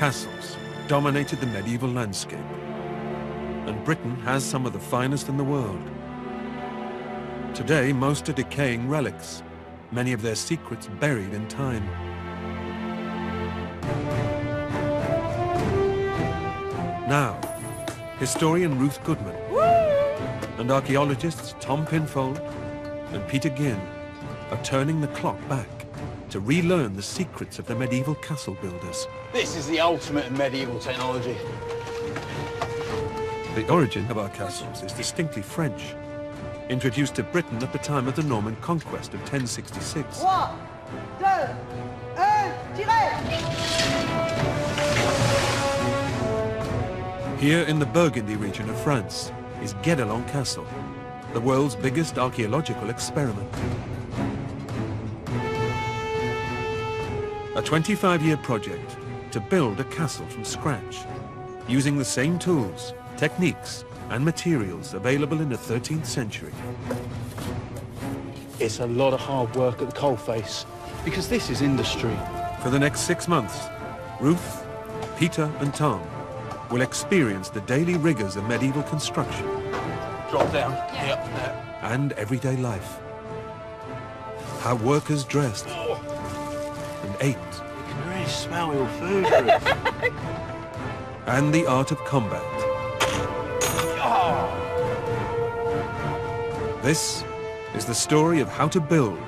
Castles dominated the medieval landscape, and Britain has some of the finest in the world. Today, most are decaying relics, many of their secrets buried in time. Now, historian Ruth Goodman and archaeologists Tom Pinfold and Peter Ginn are turning the clock back to relearn the secrets of the medieval castle builders. This is the ultimate in medieval technology. The origin of our castles is distinctly French, introduced to Britain at the time of the Norman conquest of 1066. 3, 2, 1, tirez! Here in the Burgundy region of France is Guédelon Castle, the world's biggest archaeological experiment. A 25-year project to build a castle from scratch, using the same tools, techniques, and materials available in the 13th century. It's a lot of hard work at the coalface, because this is industry. For the next 6 months, Ruth, Peter, and Tom will experience the daily rigors of medieval construction. Drop down. Yep. And everyday life. How workers dressed and ate. You can really smell your food. And the art of combat. This is the story of how to build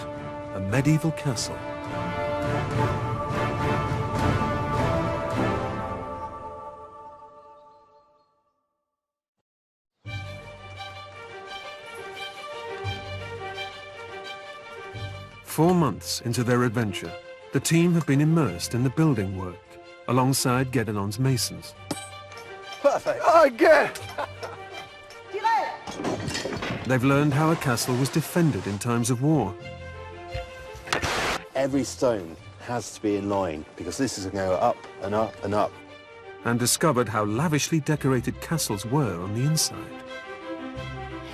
a medieval castle. Four months into their adventure, the team have been immersed in the building work alongside Guédelon's masons. Perfect. I get. They've learned how a castle was defended in times of war. Every stone has to be in line, because this is going to go up and up and up. And discovered how lavishly decorated castles were on the inside.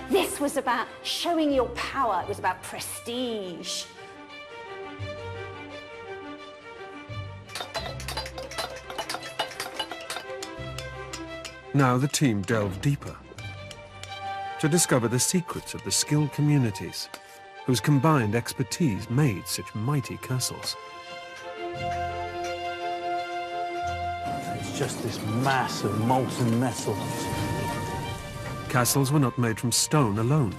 This was about showing your power. It was about prestige. Now the team delve deeper to discover the secrets of the skilled communities whose combined expertise made such mighty castles. It's just this mass of molten metal. Castles were not made from stone alone,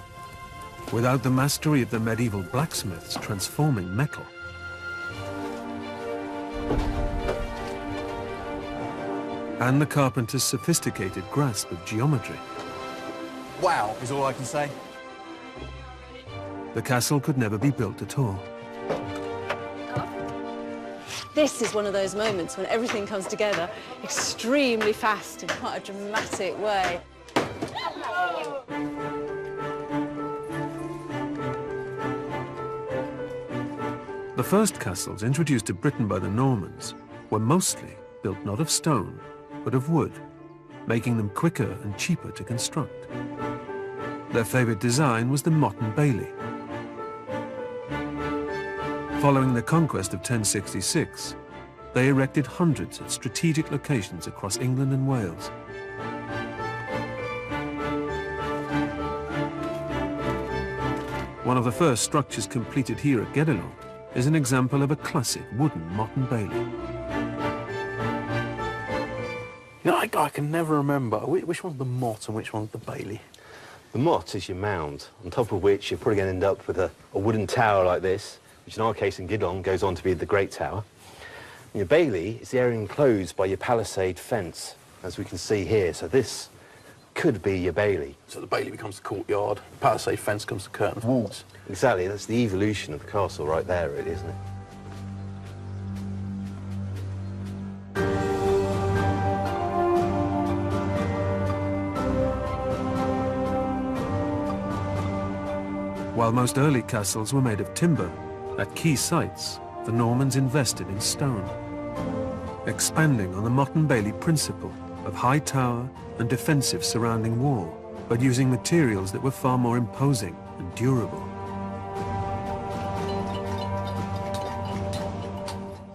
without the mastery of the medieval blacksmiths transforming metal. And the carpenter's sophisticated grasp of geometry. Wow, is all I can say. The castle could never be built at all. This is one of those moments when everything comes together extremely fast in quite a dramatic way. The first castles introduced to Britain by the Normans were mostly built not of stone, but of wood, making them quicker and cheaper to construct. Their favourite design was the Motte and Bailey. Following the conquest of 1066, they erected hundreds at strategic locations across England and Wales. One of the first structures completed here at Guédelon is an example of a classic wooden Motte and Bailey. You know, I can never remember which one's the Motte and which one's the Bailey. The motte is your mound, on top of which you're probably going to end up with a wooden tower like this, which in our case in Guédelon goes on to be the Great Tower. And your Bailey is the area enclosed by your palisade fence, as we can see here. So this could be your Bailey. So the Bailey becomes the courtyard, the palisade fence becomes the curtain of walls. Exactly, that's the evolution of the castle right there, really, isn't it? While most early castles were made of timber, at key sites, the Normans invested in stone, expanding on the Motte and Bailey principle of high tower and defensive surrounding wall, but using materials that were far more imposing and durable.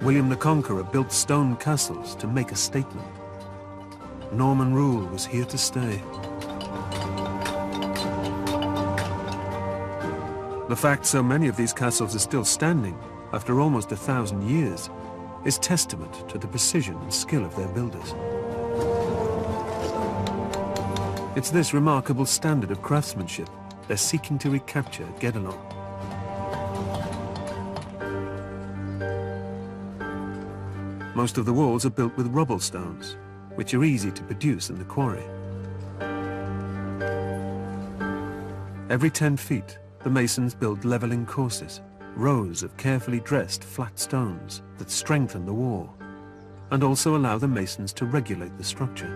William the Conqueror built stone castles to make a statement. Norman rule was here to stay. The fact so many of these castles are still standing after almost 1,000 years is testament to the precision and skill of their builders. It's this remarkable standard of craftsmanship they're seeking to recapture at Guédelon. Most of the walls are built with rubble stones, which are easy to produce in the quarry. Every 10 feet, the masons build leveling courses, rows of carefully dressed flat stones that strengthen the wall, and also allow the masons to regulate the structure.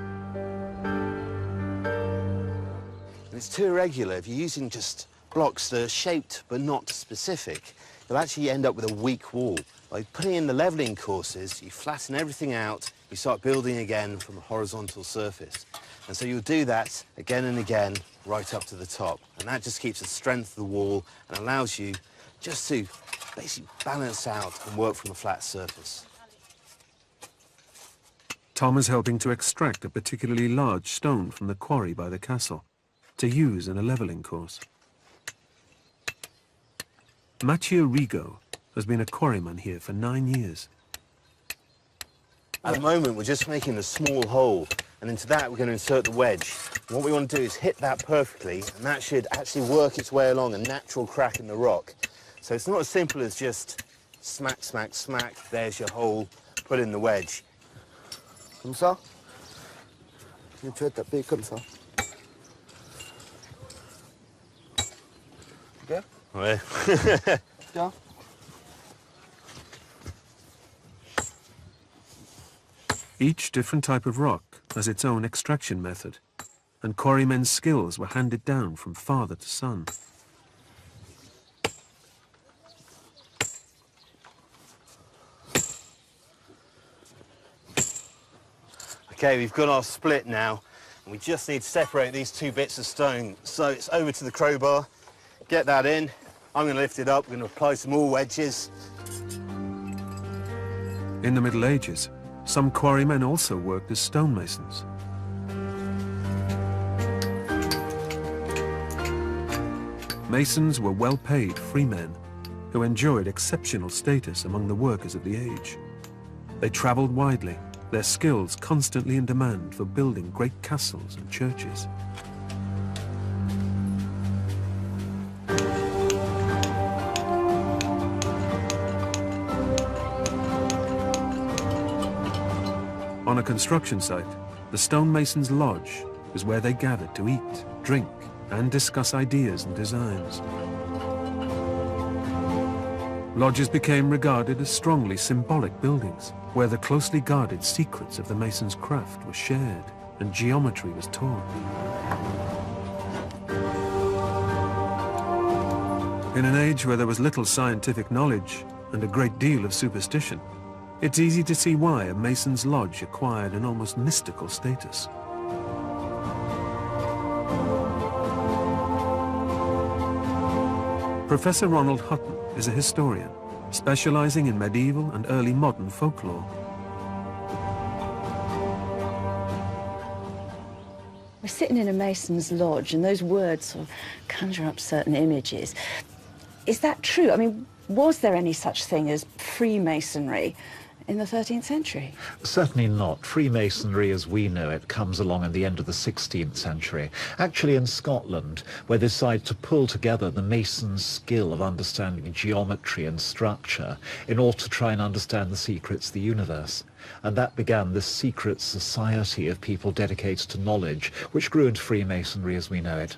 It's too irregular. If you're using just blocks that are shaped but not specific, you'll actually end up with a weak wall. By putting in the leveling courses, you flatten everything out, you start building again from a horizontal surface. And so you'll do that again and again, right up to the top. And that just keeps the strength of the wall and allows you just to basically balance out and work from a flat surface. Tom is helping to extract a particularly large stone from the quarry by the castle to use in a leveling course. Mathieu Rigaud has been a quarryman here for 9 years. At the moment, we're just making a small hole, and into that we're going to insert the wedge. And what we want to do is hit that perfectly, and that should actually work its way along a natural crack in the rock. So it's not as simple as just smack, smack, smack, there's your hole, put in the wedge. Comme ça. Tu vas taper comme ça. Ok? Ouais. Tiens. Each different type of rock has its own extraction method, and quarrymen's skills were handed down from father to son. Okay, we've got our split now, and we just need to separate these two bits of stone. So it's over to the crowbar, get that in. I'm going to lift it up, we're going to apply some more wedges. In the Middle Ages, some quarrymen also worked as stonemasons. Masons were well-paid free men who enjoyed exceptional status among the workers of the age. They traveled widely, their skills constantly in demand for building great castles and churches. On a construction site, the stonemasons' lodge is where they gathered to eat, drink, and discuss ideas and designs. Lodges became regarded as strongly symbolic buildings, where the closely guarded secrets of the mason's craft were shared and geometry was taught. In an age where there was little scientific knowledge and a great deal of superstition, it's easy to see why a mason's lodge acquired an almost mystical status. Professor Ronald Hutton is a historian, specializing in medieval and early modern folklore. We're sitting in a mason's lodge, and those words sort of conjure up certain images. Is that true? I mean, was there any such thing as Freemasonry in the 13th century? Certainly not. Freemasonry as we know it comes along in the end of the 16th century. Actually in Scotland, where they decided to pull together the mason's skill of understanding geometry and structure in order to try and understand the secrets of the universe. And that began this secret society of people dedicated to knowledge, which grew into Freemasonry as we know it.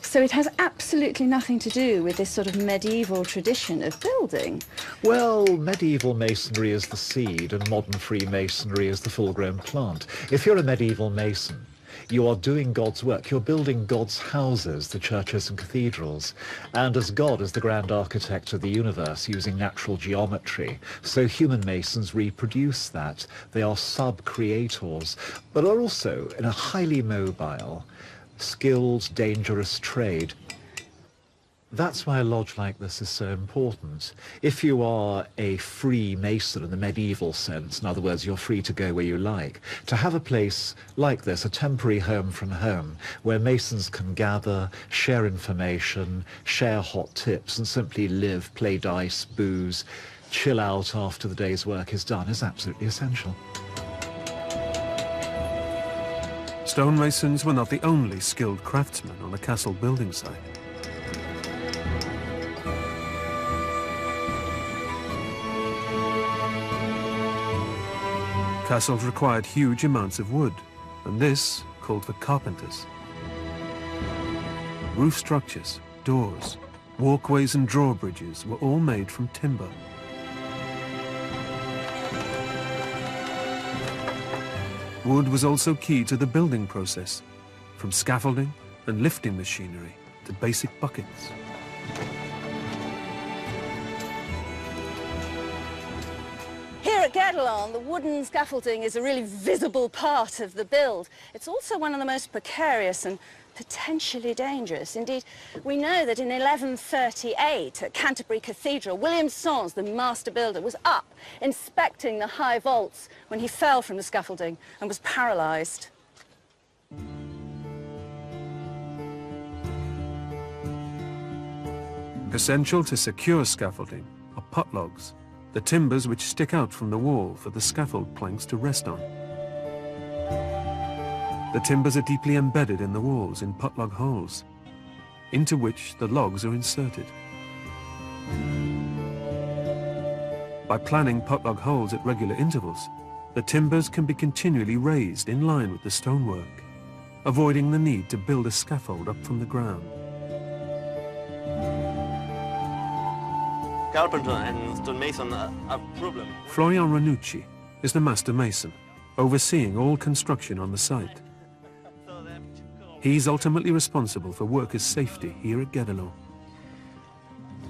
So it has absolutely nothing to do with this sort of medieval tradition of building? Well, medieval masonry is the seed and modern Freemasonry is the full-grown plant. If you're a medieval mason, you are doing God's work. You're building God's houses, the churches and cathedrals. And as God is the grand architect of the universe using natural geometry, so human masons reproduce that. They are sub-creators, but are also in a highly mobile, skilled, dangerous trade. That's why a lodge like this is so important. If you are a free mason in the medieval sense, in other words, you're free to go where you like, to have a place like this, a temporary home from home, where masons can gather, share information, share hot tips, and simply live, play dice, booze, chill out after the day's work is done, is absolutely essential. Stonemasons were not the only skilled craftsmen on a castle building site. Castles required huge amounts of wood, and this called for carpenters. Roof structures, doors, walkways and drawbridges were all made from timber. Wood was also key to the building process, from scaffolding and lifting machinery to basic buckets. Here at Guédelon, the wooden scaffolding is a really visible part of the build. It's also one of the most precarious and potentially dangerous. Indeed, we know that in 1138 at Canterbury Cathedral, William Sens, the master builder, was up inspecting the high vaults when he fell from the scaffolding and was paralysed. Essential to secure scaffolding are potlogs, the timbers which stick out from the wall for the scaffold planks to rest on. The timbers are deeply embedded in the walls in potlog holes, into which the logs are inserted. By planning potlog holes at regular intervals, the timbers can be continually raised in line with the stonework, avoiding the need to build a scaffold up from the ground. Carpenter and stonemason have a problem. Florian Ranucci is the master mason, overseeing all construction on the site. He's ultimately responsible for workers' safety here at Guédelon.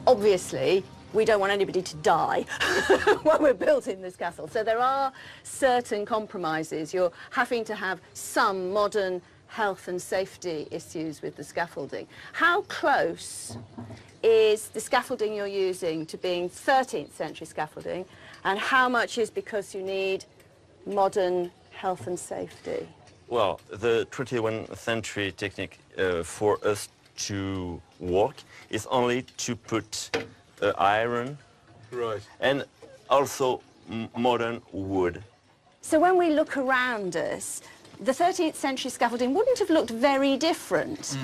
Obviously, we don't want anybody to die when we're building this castle. So there are certain compromises. You're having to have some modern health and safety issues with the scaffolding. How close is the scaffolding you're using to being 13th century scaffolding, and how much is because you need modern health and safety? Well, the 21st century technique for us to work is only to put iron, Right. and also modern wood. So when we look around us, the 13th century scaffolding wouldn't have looked very different.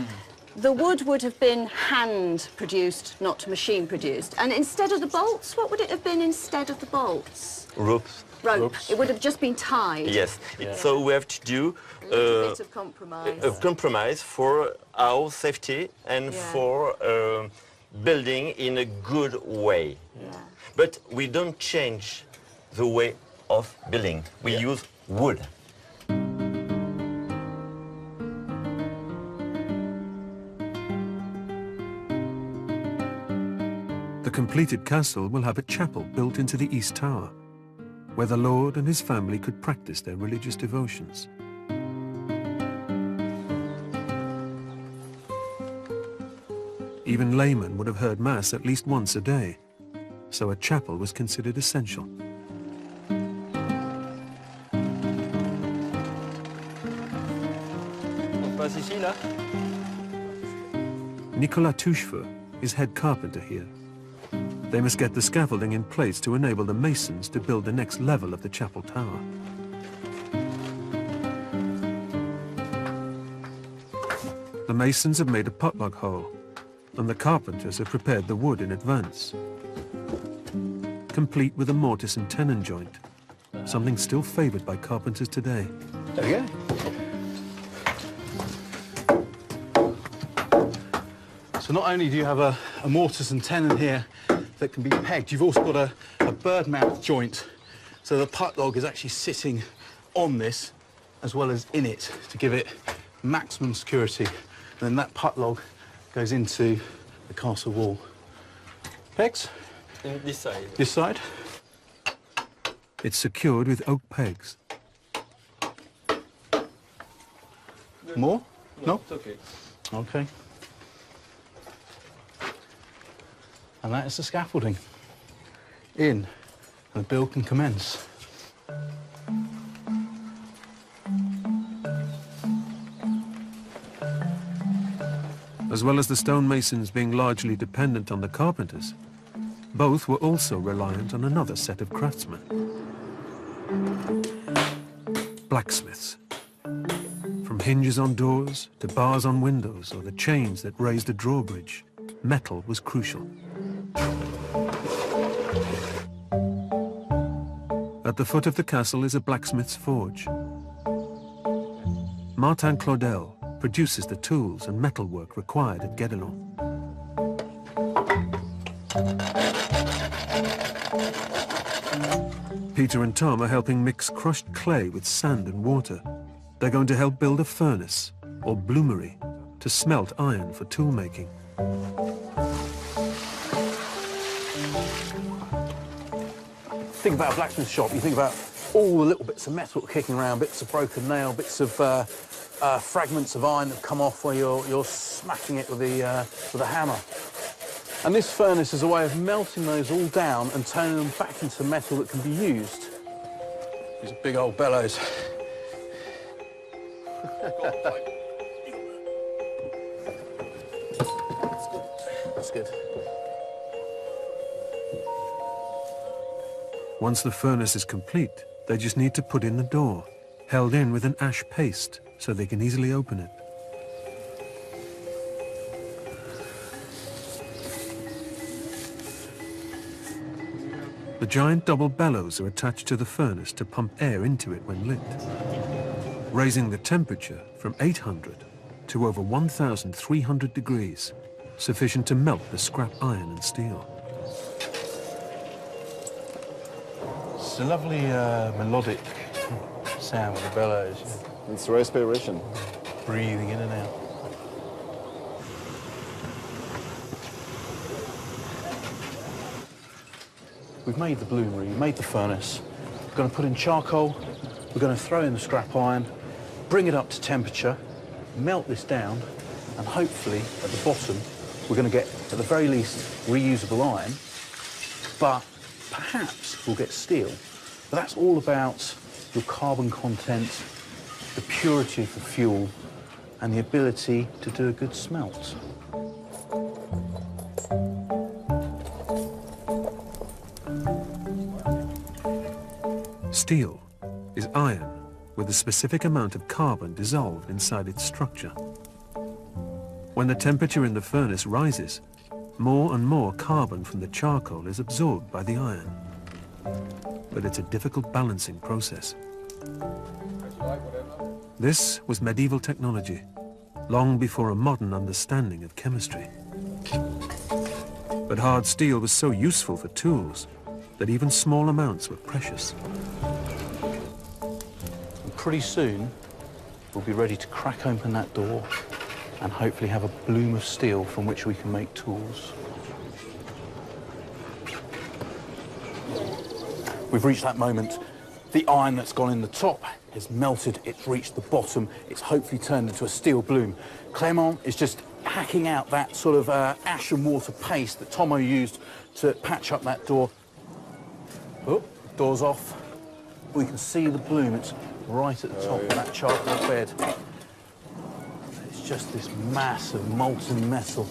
The wood would have been hand-produced, not machine-produced. And instead of the bolts, what would it have been instead of the bolts? Ropes. Rope. It would have just been tied. Yes. So we have to do A little bit of compromise. a compromise for our safety and for building in a good way. Yeah. But we don't change the way of building. We use wood. The completed castle will have a chapel built into the east tower, where the Lord and his family could practice their religious devotions. Even laymen would have heard Mass at least once a day, so a chapel was considered essential. Nicolas Touchefeu is head carpenter here. They must get the scaffolding in place to enable the masons to build the next level of the chapel tower. The masons have made a potlog hole, and the carpenters have prepared the wood in advance, complete with a mortise and tenon joint, something still favoured by carpenters today. There we go. So not only do you have a mortise and tenon here that can be pegged, you've also got a bird mouth joint. So the potlog is actually sitting on this as well as in it to give it maximum security. And then that potlog goes into the castle wall. Pegs? In this side. This side? It's secured with oak pegs. More? No? It's okay. Okay. And that is the scaffolding. In, and the build can commence. As well as the stonemasons being largely dependent on the carpenters, both were also reliant on another set of craftsmen. Blacksmiths. From hinges on doors to bars on windows or the chains that raised a drawbridge, metal was crucial. At the foot of the castle is a blacksmith's forge. Martin Claudel produces the tools and metalwork required at Guédelon. Peter and Tom are helping mix crushed clay with sand and water. They're going to help build a furnace, or bloomery, to smelt iron for tool making. Think about a blacksmith shop, you think about all the little bits of metal kicking around, bits of broken nail, bits of fragments of iron that come off where you're smashing it with a hammer. And this furnace is a way of melting those all down and turning them back into metal that can be used. These are big old bellows. That's good. Once the furnace is complete, they just need to put in the door, held in with an ash paste so they can easily open it. The giant double bellows are attached to the furnace to pump air into it when lit, raising the temperature from 800 to over 1,300 degrees, sufficient to melt the scrap iron and steel. It's a lovely melodic sound with the bellows. It's respiration. Breathing in and out. We've made the bloomery, we've made the furnace. We're going to put in charcoal, we're going to throw in the scrap iron, bring it up to temperature, melt this down, and hopefully at the bottom we're going to get, at the very least, reusable iron, but perhaps we'll get steel. But that's all about your carbon content, the purity of the fuel, and the ability to do a good smelt. Steel is iron with a specific amount of carbon dissolved inside its structure. When the temperature in the furnace rises, more and more carbon from the charcoal is absorbed by the iron. But it's a difficult balancing process. This was medieval technology, long before a modern understanding of chemistry. But hard steel was so useful for tools that even small amounts were precious. And pretty soon, we'll be ready to crack open that door and hopefully have a bloom of steel from which we can make tools. We've reached that moment. The iron that's gone in the top has melted, it's reached the bottom, it's hopefully turned into a steel bloom. Clement is just hacking out that sort of ash and water paste that Tomo used to patch up that door. Oh, door's off. We can see the bloom, it's right at the top of that charcoal bed. It's just this mass of molten metal.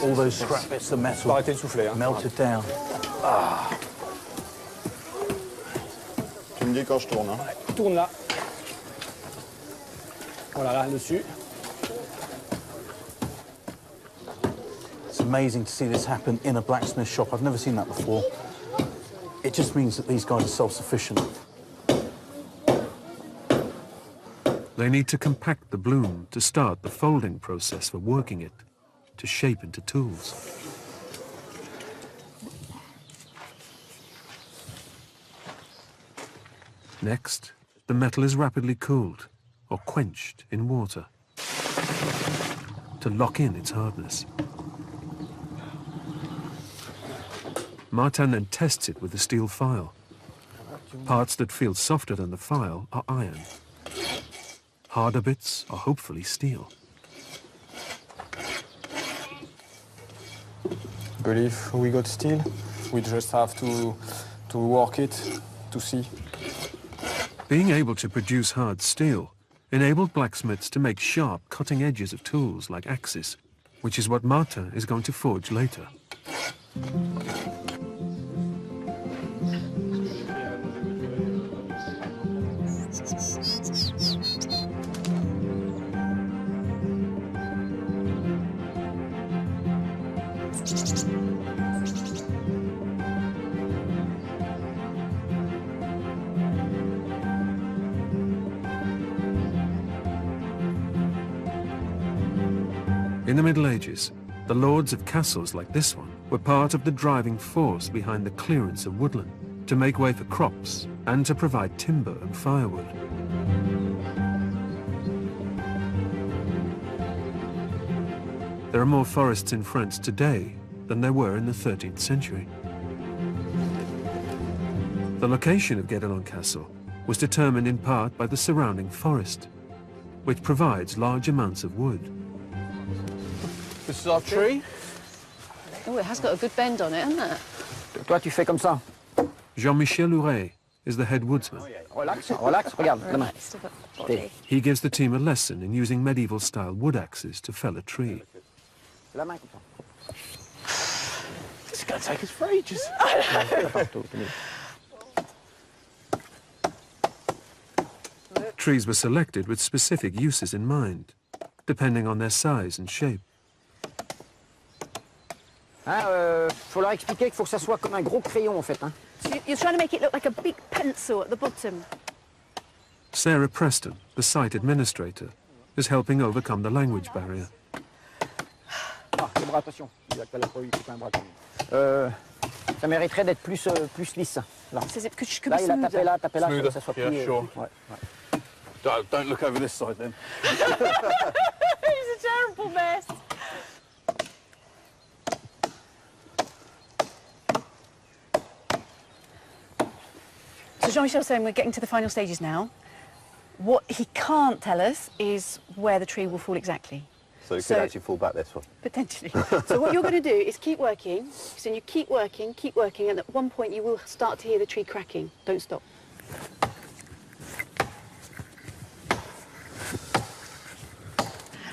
All those scrap bits of metal melted down. Ah. Tu me dis quand je tourne, hein? Tourne là. Voilà, là, dessus. It's amazing to see this happen in a blacksmith shop. I've never seen that before. It just means that these guys are self-sufficient. They need to compact the bloom to start the folding process for working it, to shape into tools. Next, the metal is rapidly cooled or quenched in water to lock in its hardness. Martin then tests it with the steel file. Parts that feel softer than the file are iron. Harder bits are hopefully steel. But if we got steel, we just have to work it to see. Being able to produce hard steel enabled blacksmiths to make sharp cutting edges of tools like axes, which is what Marta is going to forge later. In the Middle Ages, the lords of castles like this one were part of the driving force behind the clearance of woodland to make way for crops and to provide timber and firewood. There are more forests in France today than there were in the 13th century. The location of Guédelon Castle was determined in part by the surrounding forest, which provides large amounts of wood. This is our tree. Oh, it has got a good bend on it, hasn't it? Toi, tu fais comme ça. Jean-Michel Houret is the head woodsman. Relax, relax, regarde, la main. He gives the team a lesson in using medieval-style wood axes to fell a tree. La main comme ça. This is going to take us for ages. Trees were selected with specific uses in mind, depending on their size and shape. Faut leur expliquer qu'il faut que ça soit comme un gros crayon en fait. Hein. So you're trying to make it look like a big pencil at the bottom. Sarah Preston, the site administrator, is helping overcome the language barrier. Ah, les bras, attention. Il a pas un bras comme ça mériterait d'être plus lisse. Là, que là il a tapé là, Smoother. que ça soit Yeah, plus... sure. Ouais. Don't look over this side then. It's a terrible mess. So Jean-Michel's saying we're getting to the final stages now. What he can't tell us is where the tree will fall exactly. So it could actually fall back this one. Potentially. So what you're going to do is keep working. So you keep working, and at one point you will start to hear the tree cracking. Don't stop.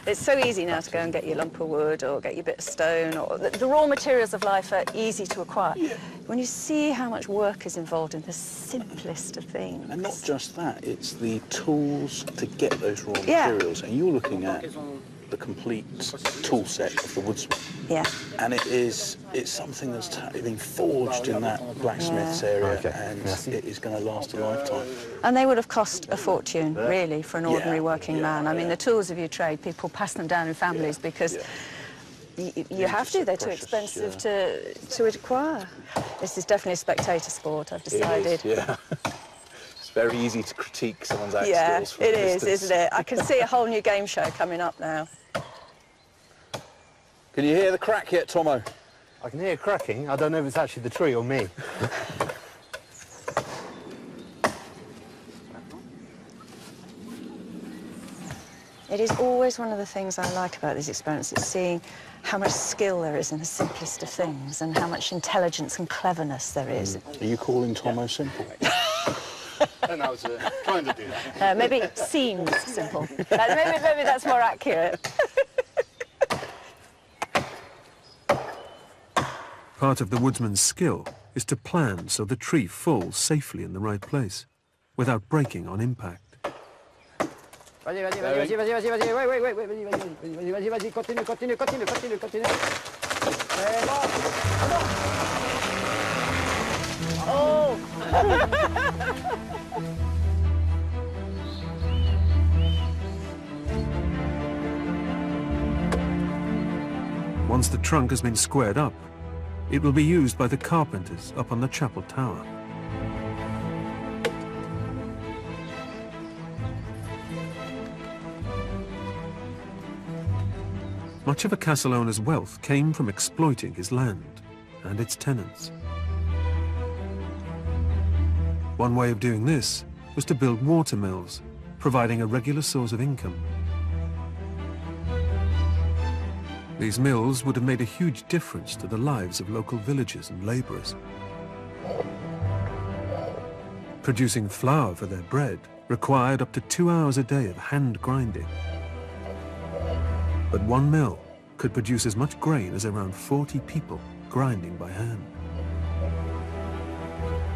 It's so easy now to go and get your lump of wood or get your bit of stone, or the raw materials of life are easy to acquire. Yeah. When you see how much work is involved in the simplest of things. And not just that, it's the tools to get those raw materials. And you're looking at the complete tool set of the woodsman. Yeah. And it's something that's been forged in that blacksmith's area, and it is going to last a lifetime. And they would have cost a fortune, really, for an ordinary working man. I mean, the tools of your trade, people pass them down in families because you have to. They're too expensive to acquire. This is definitely a spectator sport, I've decided. It is, yeah. It's very easy to critique someone's axe skills from it a is, distance. isn't it? I can see a whole new game show coming up now. Can you hear the crack yet, Tomo? I can hear cracking. I don't know if it's actually the tree or me. It is always one of the things I like about these experiments, is seeing how much skill there is in the simplest of things and how much intelligence and cleverness there is. Are you calling Tomo simple? And I was trying to do that. Maybe it seems simple. Maybe that's more accurate. Part of the woodsman's skill is to plan so the tree falls safely in the right place, without breaking on impact. Vas-y, continue. C'est bon. Oh! Once the trunk has been squared up, it will be used by the carpenters up on the chapel tower. Much of a castle owner's wealth came from exploiting his land and its tenants. One way of doing this was to build water mills, providing a regular source of income. These mills would have made a huge difference to the lives of local villagers and labourers. Producing flour for their bread required up to 2 hours a day of hand grinding. But one mill could produce as much grain as around 40 people grinding by hand.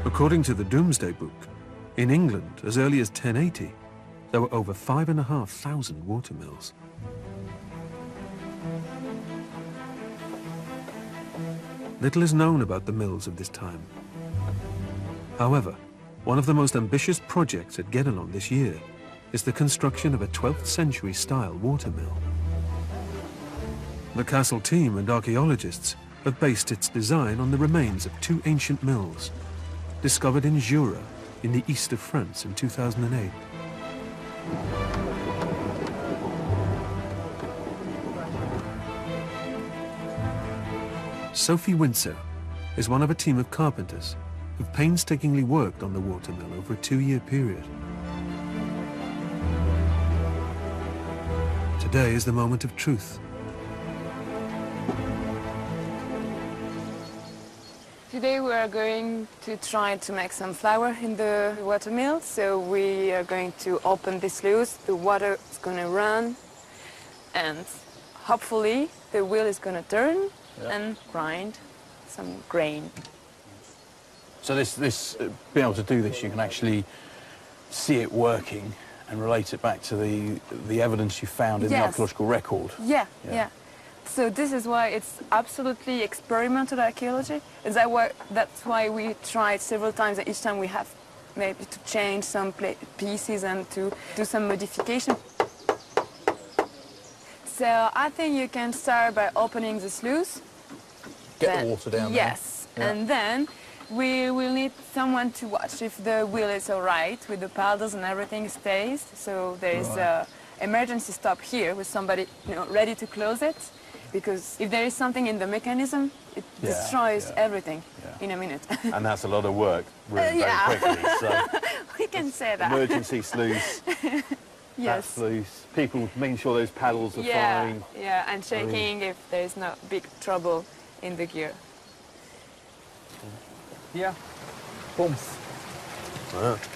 According to the Doomsday Book, in England, as early as 1080, there were over 5,500 watermills. Little is known about the mills of this time. However, one of the most ambitious projects at Guédelon this year is the construction of a 12th century style watermill. The castle team and archaeologists have based its design on the remains of 2 ancient mills, discovered in Jura, in the east of France in 2008. Sophie Windsor is one of a team of carpenters who've painstakingly worked on the watermill over a 2-year period. Today is the moment of truth. Today we are going to try to make some flour in the watermill. So we are going to open this sluice, the water is going to run, and hopefully the wheel is going to turn and grind some grain. So being able to do this, you can actually see it working and relate it back to the evidence you found in the archaeological record. Yeah. So this is why it's absolutely experimental archaeology. That's why we tried several times, and each time we have maybe to change some pieces and to do some modification. So I think you can start by opening the sluice. Get the water down Yes, there. Yeah. And then we will need someone to watch if the wheel is all right with the paddles and everything stays. So there is an emergency stop here with somebody ready to close it. Because if there is something in the mechanism, it destroys everything in a minute. And that's a lot of work, really, very quickly. So we can say that. emergency sluice, that sluice, people making sure those paddles are fine. Yeah, and checking if there is no big trouble in the gear. Yeah. Boom.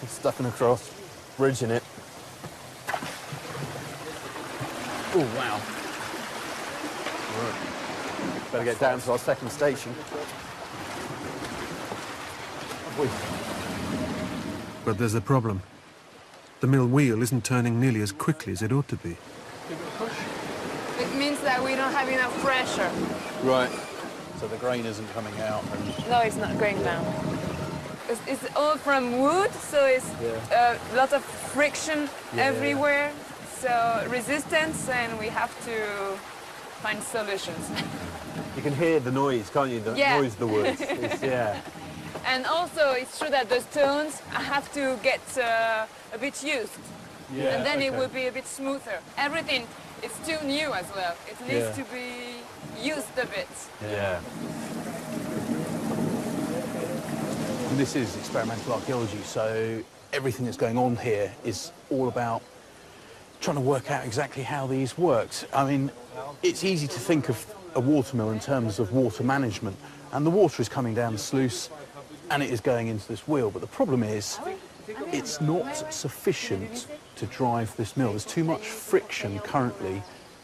Stepping across, bridging it. Oh, wow. Right. Better get down to our second station. But there's a problem. The mill wheel isn't turning nearly as quickly as it ought to be. It means that we don't have enough pressure. Right. So the grain isn't coming out. No, it's not going down. It's all from wood, so it's a lot of friction everywhere. So resistance, and we have to find solutions. You can hear the noise, can't you? The noise of the woods. And also, it's true that the stones have to get a bit used. Yeah, and then it will be a bit smoother. Everything is still new as well. It needs to be used a bit. Yeah. And this is experimental archaeology, so everything that's going on here is all about trying to work out exactly how these worked. I mean, it's easy to think of a watermill in terms of water management, and the water is coming down the sluice and it is going into this wheel, but the problem is it's not sufficient to drive this mill. There's too much friction currently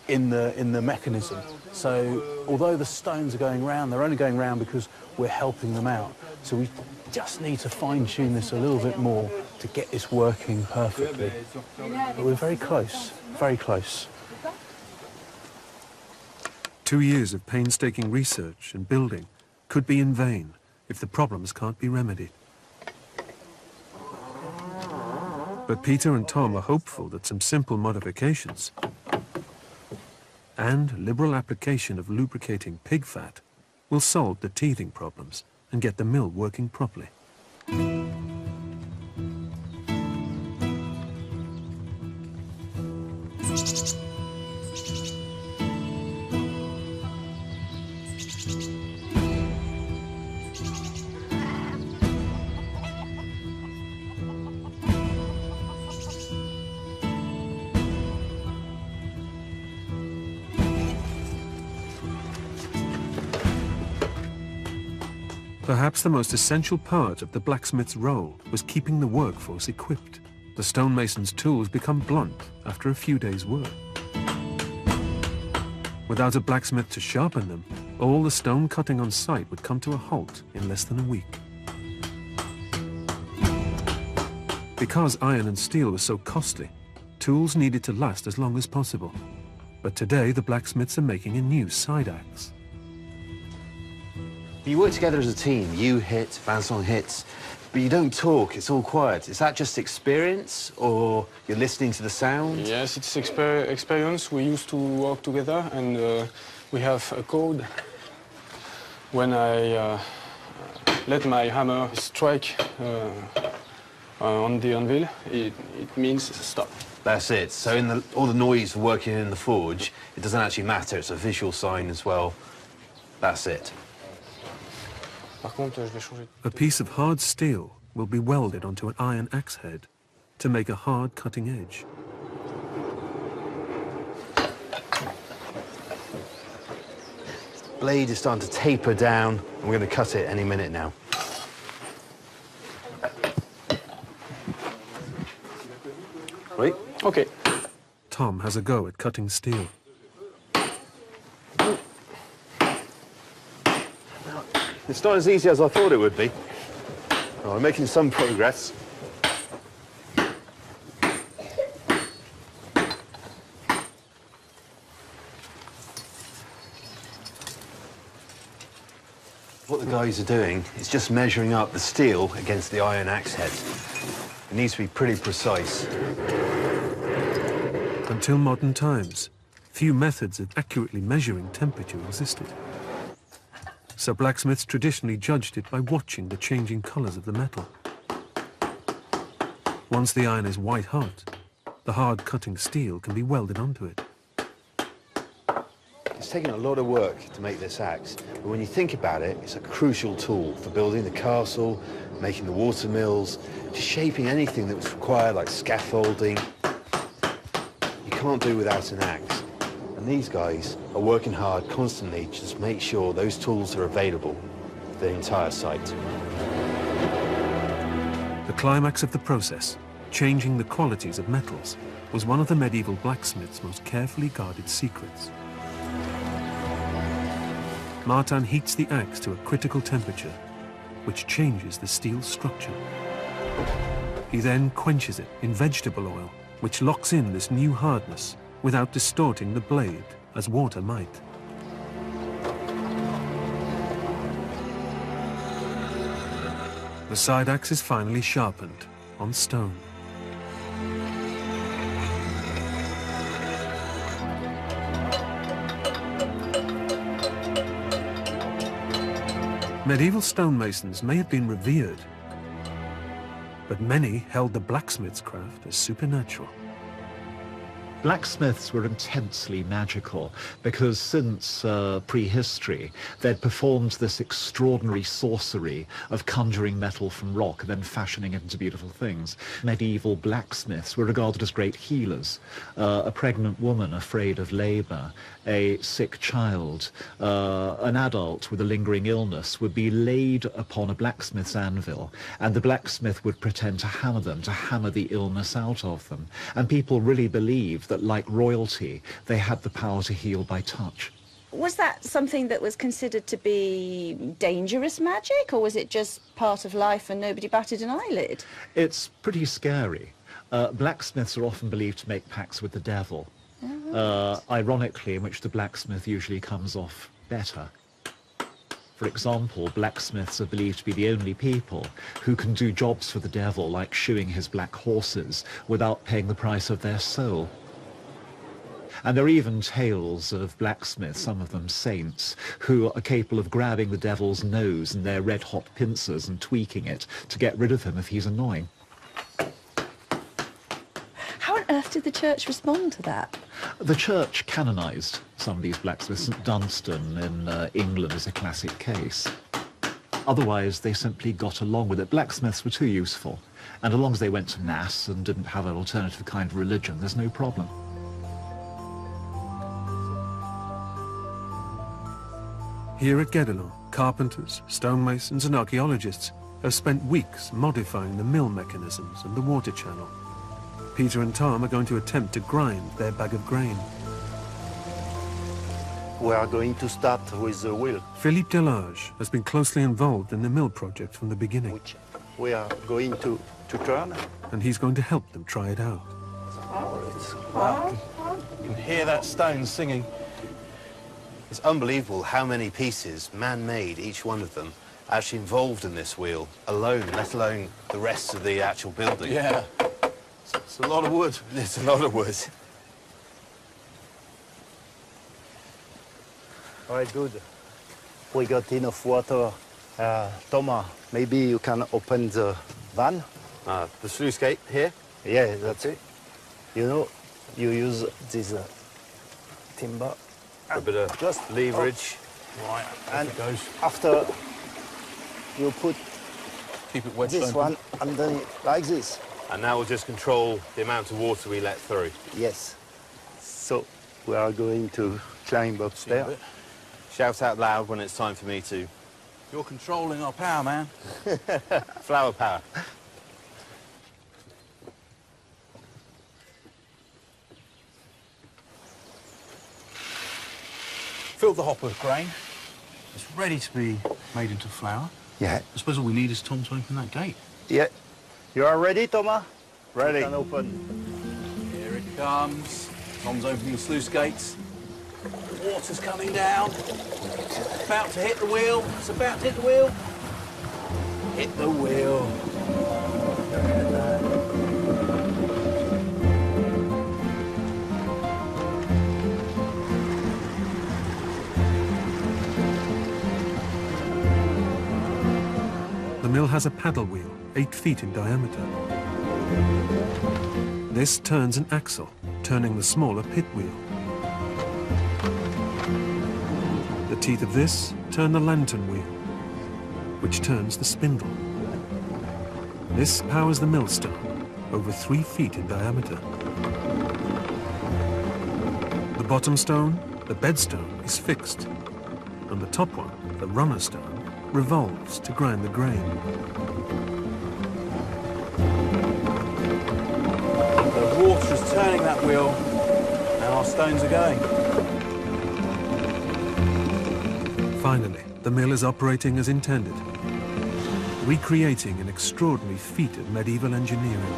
in the mechanism. So although the stones are going round, they're only going round because we're helping them out. So we just need to fine-tune this a little bit more to get this working perfectly. But we're very close, very close. 2 years of painstaking research and building could be in vain if the problems can't be remedied. But Peter and Tom are hopeful that some simple modifications and liberal application of lubricating pig fat will solve the teething problems and get the mill working properly. Perhaps the most essential part of the blacksmith's role was keeping the workforce equipped. The stonemason's tools become blunt after a few days' work. Without a blacksmith to sharpen them, all the stone cutting on site would come to a halt in less than a week. Because iron and steel were so costly, tools needed to last as long as possible. But today, the blacksmiths are making a new side axe. You work together as a team. You hit, Vincent hits, but you don't talk. It's all quiet. Is that just experience, or you're listening to the sound? Yes, it's experience. We used to work together, and we have a code. When I let my hammer strike on the anvil, it means stop. That's it. So in all the noise of working in the forge, it doesn't actually matter. It's a visual sign as well. That's it. A piece of hard steel will be welded onto an iron axe head to make a hard cutting edge. Blade is starting to taper down, and we're going to cut it any minute now. Right? Okay. Tom has a go at cutting steel. It's not as easy as I thought it would be. Oh, we're making some progress. What the guys are doing is just measuring up the steel against the iron axe head. It needs to be pretty precise. Until modern times, few methods of accurately measuring temperature existed. So blacksmiths traditionally judged it by watching the changing colors of the metal. Once the iron is white hot, the hard cutting steel can be welded onto it. It's taken a lot of work to make this axe, but when you think about it, it's a crucial tool for building the castle, making the water mills, just shaping anything that was required, like scaffolding. You can't do without an axe. And these guys are working hard constantly to just make sure those tools are available for the entire site. The climax of the process, changing the qualities of metals, was one of the medieval blacksmith's most carefully guarded secrets. Martin heats the axe to a critical temperature, which changes the steel's structure. He then quenches it in vegetable oil, which locks in this new hardness without distorting the blade as water might. The side axe is finally sharpened on stone. Medieval stonemasons may have been revered, but many held the blacksmith's craft as supernatural. Blacksmiths were intensely magical because since prehistory they'd performed this extraordinary sorcery of conjuring metal from rock and then fashioning it into beautiful things. Medieval blacksmiths were regarded as great healers. A pregnant woman afraid of labor, a sick child, an adult with a lingering illness would be laid upon a blacksmith's anvil, and the blacksmith would pretend to hammer them, to hammer the illness out of them. And people really believed that, like royalty, they had the power to heal by touch. Was that something that was considered to be dangerous magic, or was it just part of life and nobody batted an eyelid? It's pretty scary. Blacksmiths are often believed to make pacts with the devil, ironically, in which the blacksmith usually comes off better. For example, blacksmiths are believed to be the only people who can do jobs for the devil, like shoeing his black horses, without paying the price of their soul. And there are even tales of blacksmiths, some of them saints, who are capable of grabbing the devil's nose in their red-hot pincers and tweaking it to get rid of him if he's annoying. How on earth did the church respond to that? The church canonized some of these blacksmiths. St Dunstan in England is a classic case. Otherwise, they simply got along with it. Blacksmiths were too useful, and as long as they went to Mass and didn't have an alternative kind of religion, there's no problem. Here at Guédelon, carpenters, stonemasons and archaeologists have spent weeks modifying the mill mechanisms and the water channel. Peter and Tom are going to attempt to grind their bag of grain. We are going to start with the wheel, Philippe Delage has been closely involved in the mill project from the beginning. which we are going to turn. And he's going to help them try it out. Wow. You can hear that stone singing. It's unbelievable how many pieces, man-made, each one of them, are actually involved in this wheel alone, let alone the rest of the actual building. Yeah. It's a lot of wood. It's a lot of wood. All right, good. We got enough water. Thomas, maybe you can open the van? The sluice gate here? Yeah, that's it. You know, you use this timber. A bit of Just leverage. Right, And it goes. after you put Keep it wedged this open. one underneath, like this. And now we'll just control the amount of water we let through. Yes. So we are going to climb upstairs. Shout out loud when it's time for me to. You're controlling our power, man. Flower power. Filled the hopper with grain. It's ready to be made into flour. Yeah. I suppose all we need is Tom to open that gate. Yeah. You are ready, Thomas? Ready. You can open. Here it comes. Tom's opening the sluice gates. The water's coming down. It's about to hit the wheel. It's about to hit the wheel. Hit the wheel. The mill has a paddle wheel, 8 feet in diameter. This turns an axle, turning the smaller pit wheel. The teeth of this turn the lantern wheel, which turns the spindle. This powers the millstone, over 3 feet in diameter. The bottom stone, the bedstone, is fixed, and the top one, the runner stone, revolves to grind the grain. The water is turning that wheel, and our stones are going. Finally, the mill is operating as intended, recreating an extraordinary feat of medieval engineering.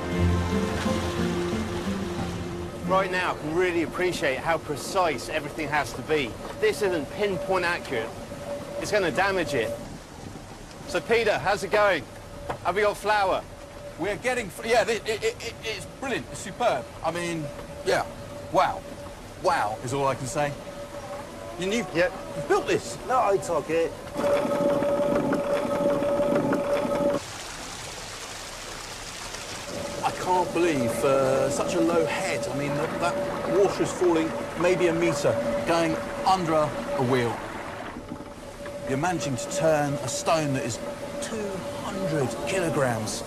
Right now, I can really appreciate how precise everything has to be. This isn't pinpoint accurate. It's going to damage it. So, Peter, how's it going? Have we got flour? We're getting... Yeah, it's brilliant. It's superb. I mean, yeah. Wow. Wow is all I can say. You've built this. No, it's okay. I can't believe such a low head. I mean, that water is falling maybe a metre, going under a wheel. You're managing to turn a stone that is 200 kilograms,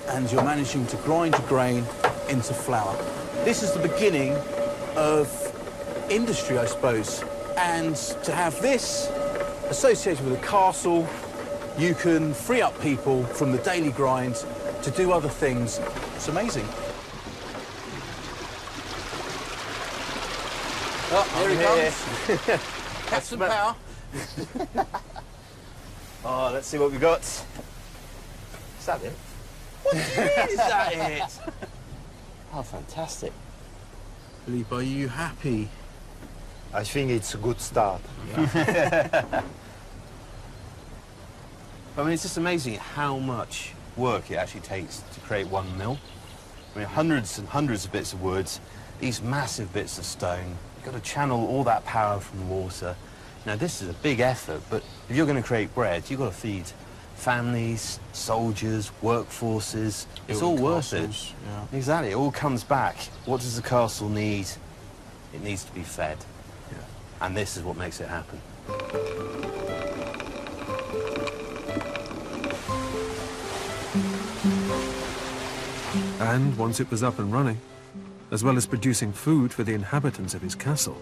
and you're managing to grind your grain into flour. This is the beginning of industry, I suppose. And to have this associated with a castle, you can free up people from the daily grind to do other things. It's amazing. Oh, here he comes. Captain Power. Oh, let's see what we've got. Is that it? What do you mean, is that it? Oh, fantastic. Philippe, are you happy? I think it's a good start. I mean, it's just amazing how much work it actually takes to create one mill. I mean, hundreds and hundreds of bits of wood, these massive bits of stone. You've got to channel all that power from the water. Now, this is a big effort, but if you're going to create bread, you've got to feed families, soldiers, workforces. It's all worth it. Yeah. Exactly. It all comes back. What does the castle need? It needs to be fed. Yeah. And this is what makes it happen. And once it was up and running, as well as producing food for the inhabitants of his castle,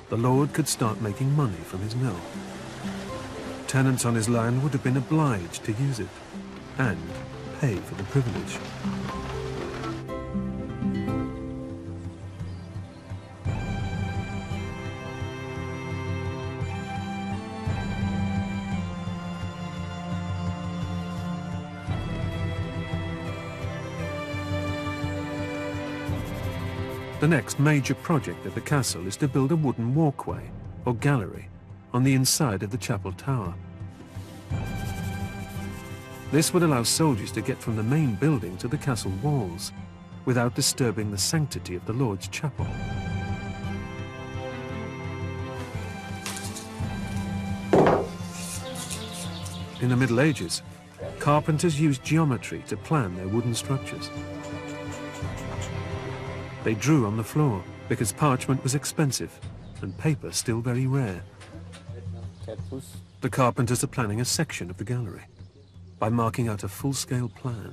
the Lord could start making money from his mill. tenants on his land would have been obliged to use it and pay for the privilege. The next major project at the castle is to build a wooden walkway, or gallery, on the inside of the chapel tower. This would allow soldiers to get from the main building to the castle walls, without disturbing the sanctity of the Lord's chapel. In the Middle Ages, carpenters used geometry to plan their wooden structures. They drew on the floor because parchment was expensive and paper still very rare. The carpenters are planning a section of the gallery by marking out a full-scale plan.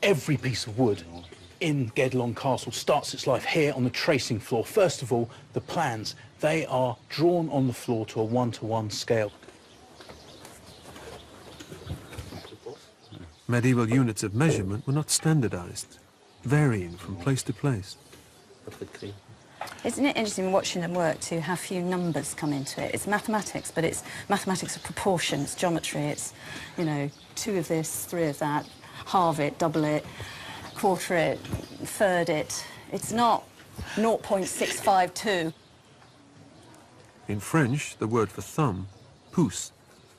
Every piece of wood in Gedlon Castle starts its life here on the tracing floor. First of all, the plans. They are drawn on the floor to a one-to-one scale. Medieval units of measurement were not standardized, varying from place to place. Isn't it interesting watching them work to how few numbers come into it? It's mathematics, but it's mathematics of proportion, it's geometry, it's, you know, 2 of this, 3 of that, halve it, double it, quarter it, third it. It's not 0.652. In French, the word for thumb, pouce,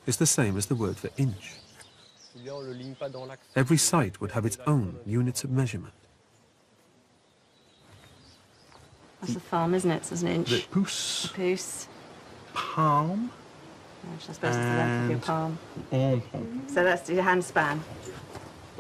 is the same as the word for inch. Every site would have its own units of measurement. That's a thumb, isn't it? So it's an inch. The pouce. A pouce. Palm. Which I suppose is the length of your palm. Palm. So that's your hand span.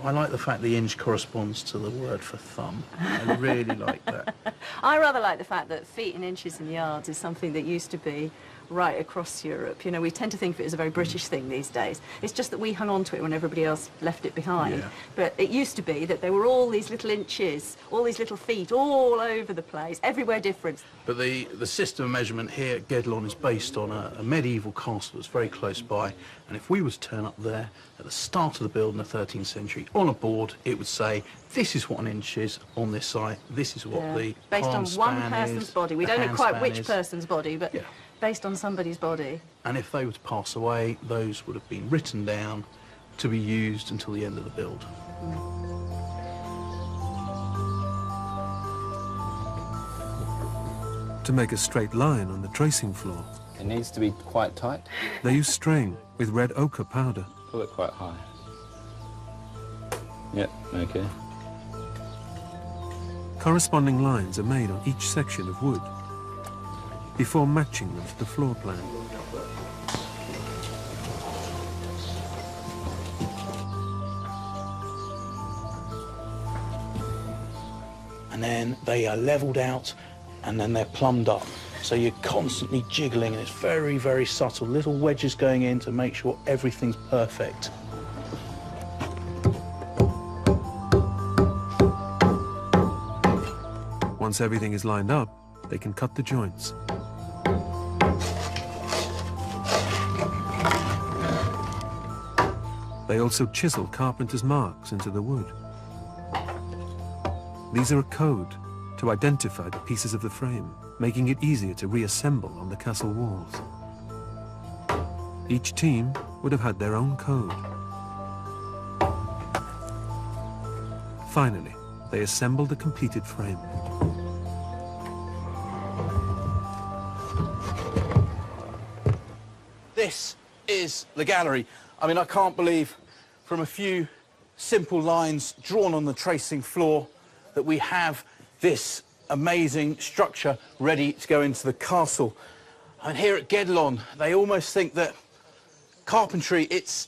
I like the fact the inch corresponds to the word for thumb. I really like that. I rather like the fact that feet and inches and yards is something that used to be right across Europe. You know, we tend to think of it as a very British thing these days. It's just that we hung on to it when everybody else left it behind. Yeah. But it used to be that there were all these little inches, all these little feet all over the place, everywhere different. But the system of measurement here at Gedlon is based on a medieval castle that's very close by. And if we was to turn up there at the start of the build in the 13th century, on a board, it would say, this is what an inch is on this site, this is what the based palm on span one person's is, body. We the don't know hand quite span which is. person's body, but Yeah. based on somebody's body. And if they were to pass away, those would have been written down to be used until the end of the build. To make a straight line on the tracing floor, It needs to be quite tight. they use string with red ochre powder. Pull it quite high. Yep, okay. Corresponding lines are made on each section of wood before matching them to the floor plan. And then they are levelled out and then they're plumbed up. So you're constantly jiggling and it's very, very subtle. Little wedges going in to make sure everything's perfect. Once everything is lined up, they can cut the joints. They also chisel carpenter's marks into the wood. These are a code to identify the pieces of the frame, making it easier to reassemble on the castle walls. Each team would have had their own code. Finally, they assembled the completed frame. This is the gallery. I mean, I can't believe from a few simple lines drawn on the tracing floor that we have this amazing structure ready to go into the castle. And here at Gedlon, they almost think that carpentry, it's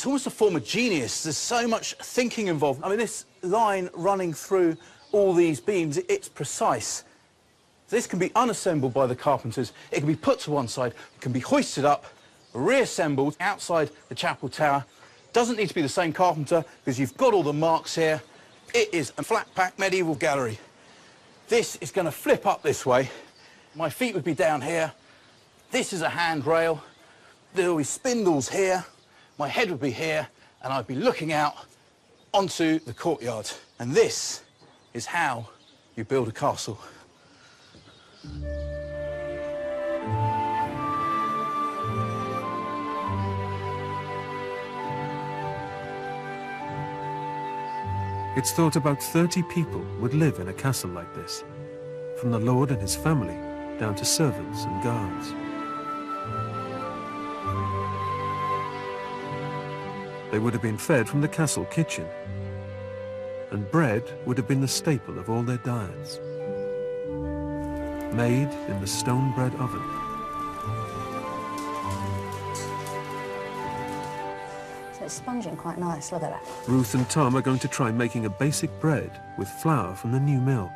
almost a form of genius. There's so much thinking involved. I mean, this line running through all these beams, it's precise. This can be unassembled by the carpenters. It can be put to one side, it can be hoisted up, reassembled outside the chapel tower. Doesn't need to be the same carpenter because you've got all the marks here. It is a flat-pack medieval gallery. This is going to flip up this way. My feet would be down here, This is a handrail. There will be spindles here. My head would be here, and I'd be looking out onto the courtyard. And this is how you build a castle. It's thought about 30 people would live in a castle like this, from the lord and his family down to servants and guards. They would have been fed from the castle kitchen, and bread would have been the staple of all their diets, made in the stone bread oven. So it's sponging quite nice, look at that. Ruth and Tom are going to try making a basic bread with flour from the new mill.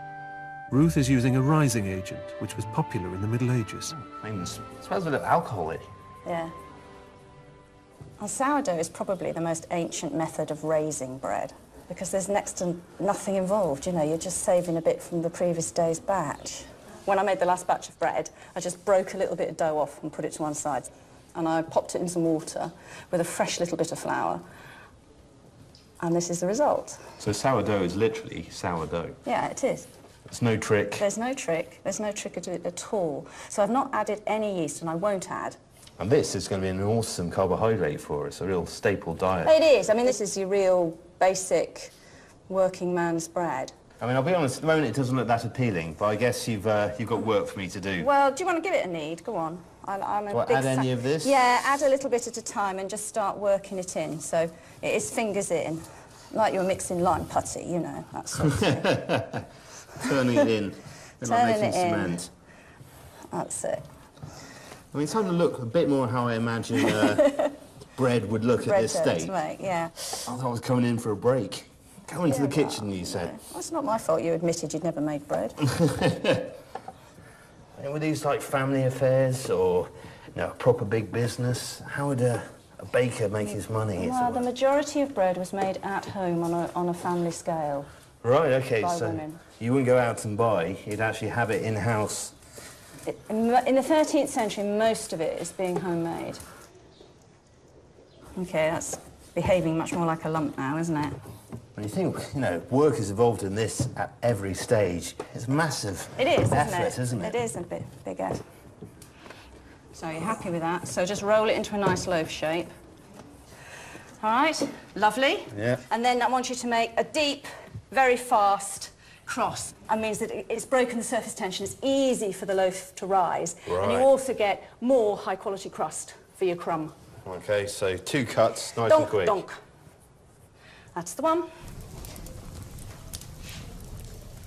Ruth is using a rising agent, which was popular in the Middle Ages. It smells a bit of alcohol in it. Yeah. Well, sourdough is probably the most ancient method of raising bread because there's next to nothing involved, you know, you're just saving a bit from the previous day's batch. When I made the last batch of bread, I just broke a little bit of dough off and put it to one side, and I popped it in some water with a fresh little bit of flour, and this is the result. So sourdough is literally sourdough. Yeah, it is. There's no trick. There's no trick. There's no trick at all. So I've not added any yeast, and I won't add. And this is going to be an awesome carbohydrate for us, a real staple diet. It is. I mean, this is your real basic working man's bread. I mean, I'll be honest, at the moment it doesn't look that appealing, but I guess you've got work for me to do. Well, do you want to give it a knead? Go on. I'm Do I add any of this? Yeah, add a little bit at a time and just start working it in. So it is fingers in, like you were mixing lime putty, you know, that sort of thing. Turning it in, like Turning making it in. cement. That's it. I mean, it's starting to look a bit more how I imagine bread would look at this Bread stage. to make, yeah. I thought I was coming in for a break. Go into the kitchen, you said. Well, it's not my fault you admitted you'd never made bread. And were these like family affairs or a proper big business? How would a baker make his money? Well, the majority of bread was made at home on a family scale. Right, OK, by so women. you wouldn't go out and buy, you'd actually have it in-house. In the 13th century, most of it is being homemade. OK, that's behaving much more like a lump now, isn't it? When you think, work is involved in this at every stage, it's massive effort, isn't it? It is a bit bigger. So you're happy with that? So just roll it into a nice loaf shape. All right, lovely. Yeah. And then I want you to make a deep, very fast cross. That means that it's broken the surface tension. It's easy for the loaf to rise. Right. And you also get more high-quality crust for your crumb. OK, so 2 cuts, nice Donk, and quick. donk. That's the one.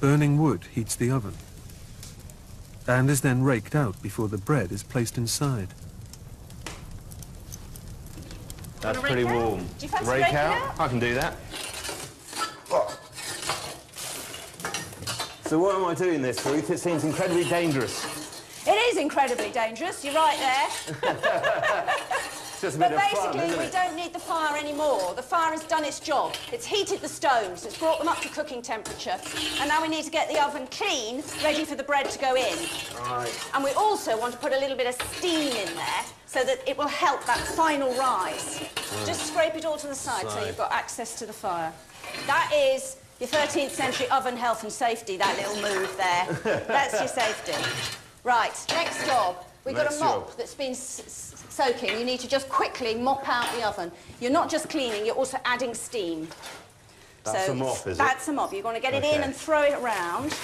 Burning wood heats the oven and is then raked out before the bread is placed inside. That's Wanna pretty rake out? warm. Do you fancy Rake raking out? out? I can do that. So what am I doing this, Ruth? It seems incredibly dangerous. It is incredibly dangerous. You're right there. It's just a But bit of fun, basically, isn't we it? don't need the fire anymore. The fire has done its job. It's heated the stones, it's brought them up to cooking temperature, and now we need to get the oven clean, ready for the bread to go in. Right. And we also want to put a little bit of steam in there so that it will help that final rise. Just scrape it all to the side so you've got access to the fire. That is your 13th century oven health and safety, that little move there. That's your safety. Right, next job. We've got a Next mop job. that's been soaking. You need to just quickly mop out the oven. You're not just cleaning, you're also adding steam. That's a mop, is it? That's a mop. You're going to get it in Okay. and throw it around.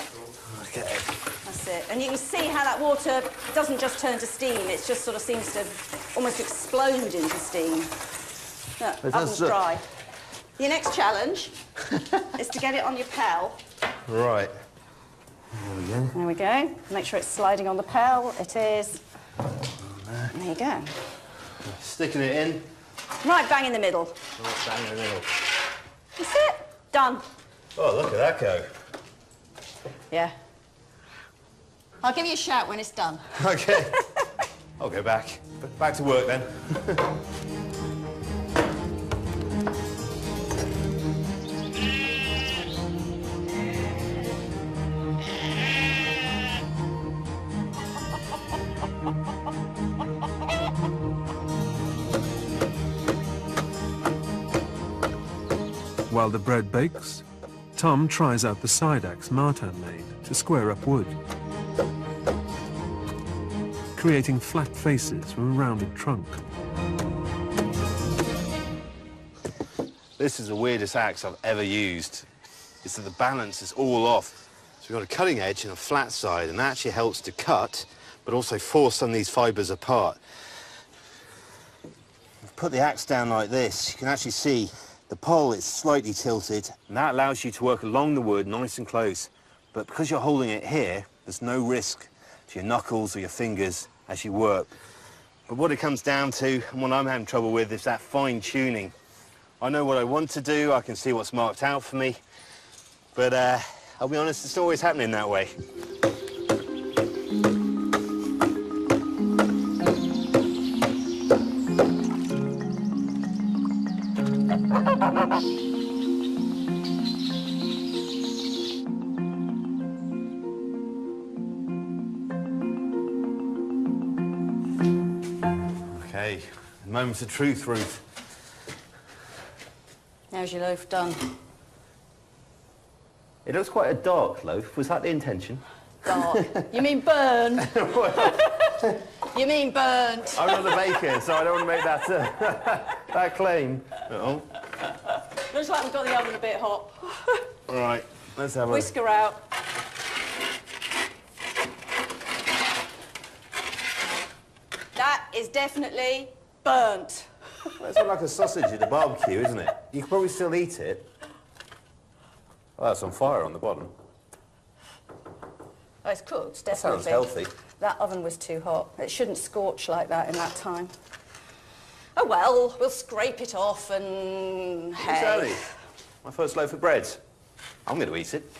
Okay. That's it. And you can see how that water doesn't just turn to steam, it just sort of seems to almost explode into steam. Look, It does oven's look- dry. Your next challenge is to get it on your pell. Right. There we go. There we go. Make sure it's sliding on the pell. It is. There you go. Sticking it in. Right bang in the middle. Right bang in the middle. That's it. Done. Oh, look at that go. Yeah. I'll give you a shout when it's done. OK. I'll go back. Back to work then. While the bread bakes, Tom tries out the side axe Martin made to square up wood, creating flat faces from a rounded trunk. This is the weirdest axe I've ever used. It's that the balance is all off. So we've got a cutting edge and a flat side, and that actually helps to cut, but also force some of these fibres apart. I've put the axe down like this. You can actually see the pole is slightly tilted, and that allows you to work along the wood nice and close. But because you're holding it here, there's no risk to your knuckles or your fingers as you work. But what it comes down to, and what I'm having trouble with, is that fine tuning. I know what I want to do, I can see what's marked out for me, but I'll be honest, it's always happening that way. Okay, moments of truth, Ruth. How's your loaf done? It looks quite a dark loaf. Was that the intention? Dark. You mean burn? You mean burnt? I'm not a baker, so I don't want to make that that claim. Uh-oh. Looks like we've got the oven a bit hot. All right, let's have a... Whisker out. That is definitely burnt. Well, it's not like a sausage at a barbecue, isn't it? You could probably still eat it. Oh, that's on fire on the bottom. Oh, it's cooked, That definitely. sounds healthy. That oven was too hot. It shouldn't scorch like that in that time. Oh, well, we'll scrape it off and... hey. Exactly. My first loaf of bread. I'm going to eat it.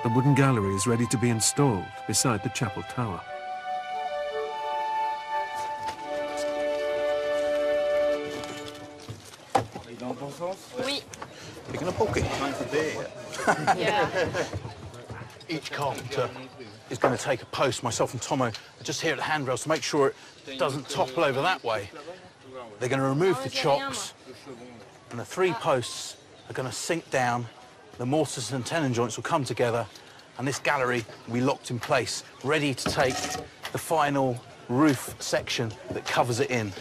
The wooden gallery is ready to be installed beside the chapel tower. Oui. Picking a pocket. Yeah. Each carpenter is going to take a post. Myself and Tomo are just here at the handrails to make sure it doesn't topple over that way. They're going to remove the chocks, and the 3 posts are going to sink down. The mortise and tenon joints will come together, and this gallery will be locked in place, ready to take the final roof section that covers it in.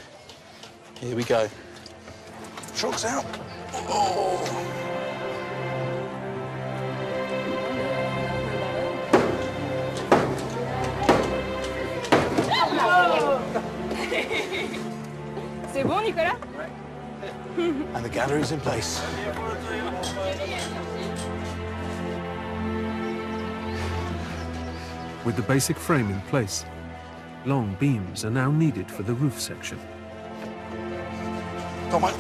Here we go. Chocks out. Oh. C'est bon, Nicolas? And the gallery's in place. With the basic frame in place, long beams are now needed for the roof section. Come on.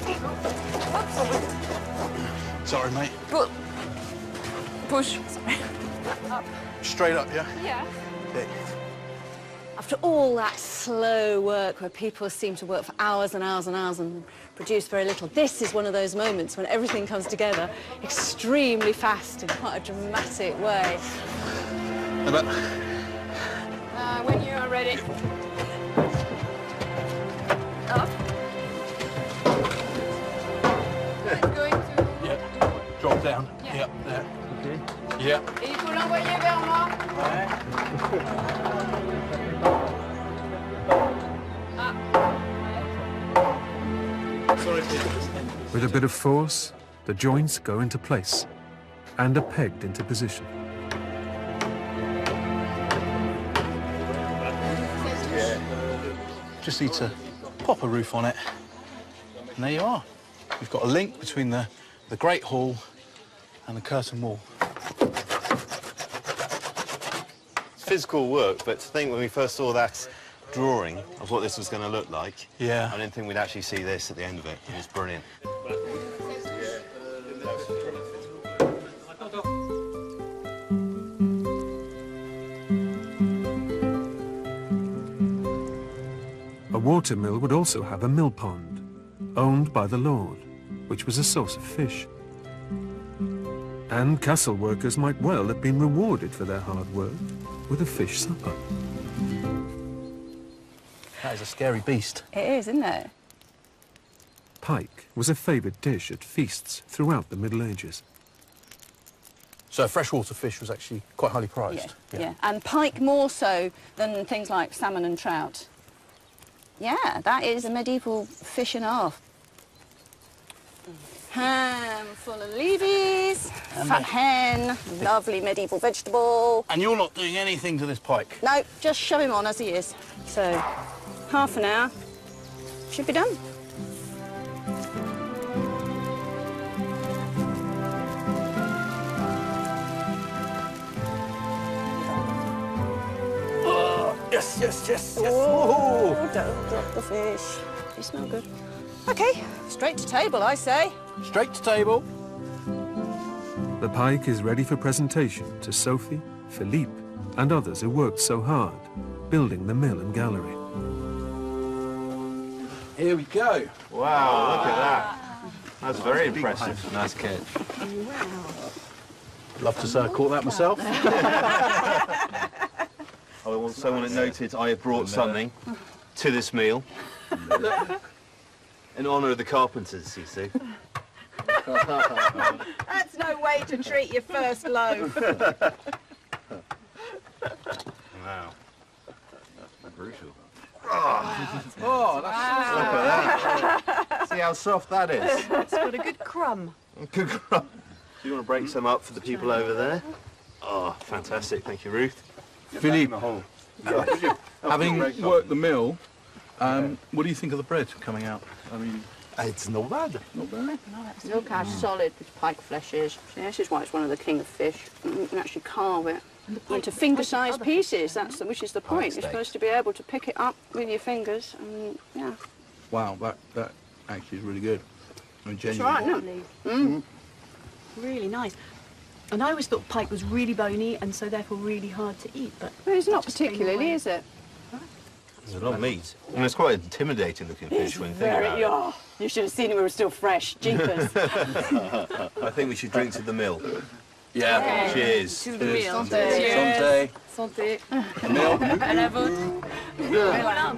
Sorry, mate. Push. Sorry. Up. Straight up, yeah? Yeah. Okay. After all that slow work where people seem to work for hours and hours and hours and produce very little, this is one of those moments when everything comes together extremely fast in quite a dramatic way. When you are ready. Up. It's going to... Yep. Drop down. Yeah. Yep, there. Okay. Yep. Et il faut l'envoyer vers moi. Sorry, With a bit of force, the joints go into place and are pegged into position. Just need to pop a roof on it, and there you are. You've got a link between the Great Hall and the curtain wall. It's physical work, but to think when we first saw that drawing of what this was going to look like, Yeah. I didn't think we'd actually see this at the end of it. It was brilliant. A watermill would also have a mill pond, owned by the Lord, which was a source of fish. And castle workers might well have been rewarded for their hard work with a fish supper. That is a scary beast. It is, isn't it? Pike was a favoured dish at feasts throughout the Middle Ages. So freshwater fish was actually quite highly prized. Yeah. And pike more so than things like salmon and trout. Yeah, that is a medieval fish and a half. Ham full of leavies, fat hen, lovely medieval vegetable. And you're not doing anything to this pike? No, just shove him on as he is. So, half an hour, should be done. Yes, yes, yes, yes. Oh, don't drop the fish. You smell good. OK, straight to table, I say. Straight to table. The pike is ready for presentation to Sophie, Philippe, and others who worked so hard, building the mill and gallery. Here we go. Wow, look at that. That's very impressive. Nice catch. Love to say I caught that myself. I also want it noted I have brought something to this meal in honour of the carpenters, you see. That's no way to treat your first loaf. Wow. Crucial. Oh, that's Look at that. See how soft that is? It's got a good crumb. Good crumb. Do you want to break some up for the people over there? Oh, fantastic. Thank you, Ruth. Philippe, having worked the mill, what do you think of the bread coming out? I mean, it's not bad. Not bad. Look how solid this pike flesh is. See, this is why it's one of the king of fish. You can actually carve it into finger-sized pieces. Which is the point. You're supposed to be able to pick it up with your fingers. And yeah. Wow, that actually is really good. I mean, It's genuinely. right, isn't it? Really nice. And I always thought pike was really bony and so therefore really hard to eat, but... Well, it's not just came particularly, away. is it? There's a lot of meat. And it's quite an intimidating looking fish when you think about it. Oh, you should have seen it when we were still fresh. Jeepers. I think we should drink to the mill. Yeah. Cheers. To the meal. Santé. Santé. Milk. À la vôtre. Voilà.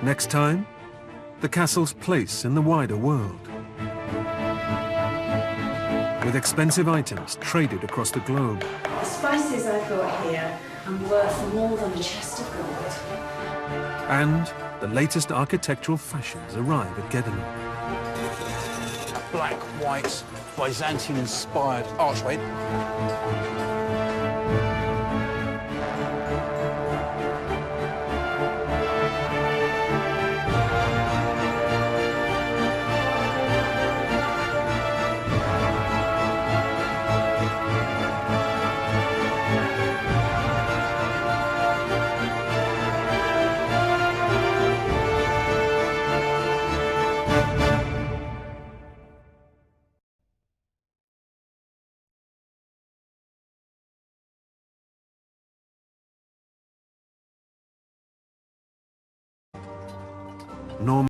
Next time, the castle's place in the wider world. With expensive items traded across the globe. The spices I've got here are worth more than a chest of gold. And the latest architectural fashions arrive at Gedano. Black, white, Byzantine-inspired archway. Norman